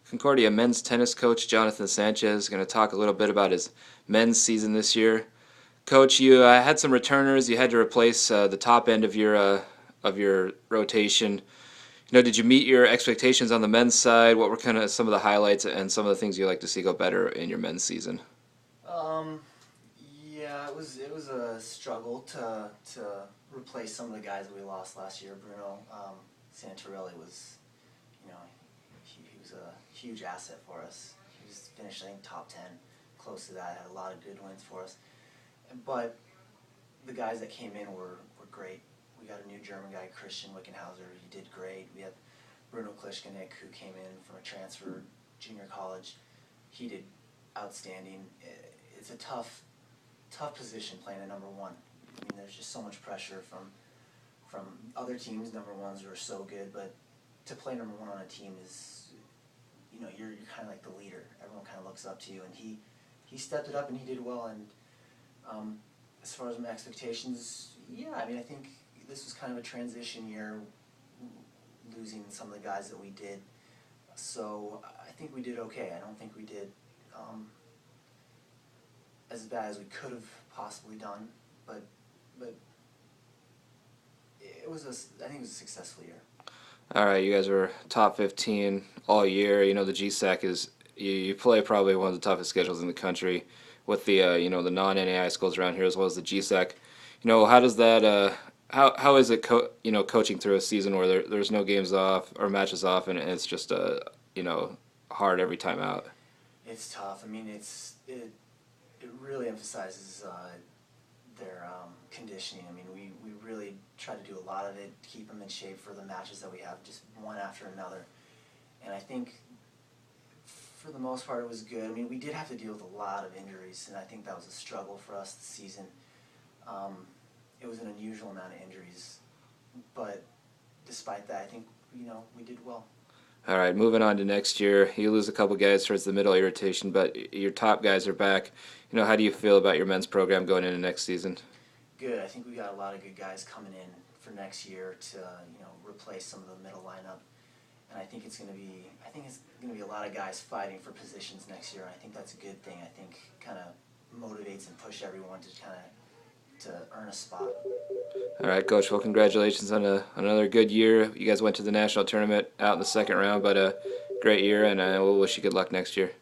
Concordia men's tennis coach Jonathan Sanchez is going to talk a little bit about his men's season this year. Coach, you had some returners. You had to replace the top end of your rotation. Did you meet your expectations on the men's side? What were kind of some of the highlights and some of the things you like to see go better in your men's season? Um, yeah, it was a struggle to replace some of the guys that we lost last year. Bruno Santarelli was, he was a huge asset for us. He was finished, I think, top 10, close to that. Had a lot of good wins for us. But the guys that came in were great. We got a new German guy, Christian Wickenhauser. He did great. We had Bruno Klishkanik, who came in from a transfer junior college. He did outstanding. It's a tough position playing at number one. I mean, there's just so much pressure from other teams, number ones who are so good, but to play number one on a team is, you're kind of like the leader. Everyone kind of looks up to you, and he stepped it up and he did well. And as far as my expectations, yeah, I mean, I think this was kind of a transition year, losing some of the guys that we did. So I think we did okay. I don't think we did as bad as we could have possibly done, but I think it was a successful year. All right, you guys were top 15 all year. The GSAC is you play probably one of the toughest schedules in the country with the the non-NAI schools around here as well as the GSAC. How does that how is it coaching through a season where there's no games off or matches off and it's just hard every time out? It's tough. I mean, it really emphasizes their conditioning. I mean, we really try to do a lot of it, keep them in shape for the matches that we have, just one after another. And I think for the most part it was good. I mean, we did have to deal with a lot of injuries, and I think that was a struggle for us this season. It was an unusual amount of injuries, but despite that, I think we did well. All right, moving on to next year. You lose a couple guys towards the middle of your rotation, but your top guys are back. How do you feel about your men's program going into next season? Good. I think we got a lot of good guys coming in for next year to replace some of the middle lineup, and I think it's going to be a lot of guys fighting for positions next year. And I think that's a good thing. I think kind of motivates and push everyone to earn a spot. All right, Coach. Well, congratulations on another good year. You guys went to the national tournament out in the second round, but a great year, and we'll wish you good luck next year.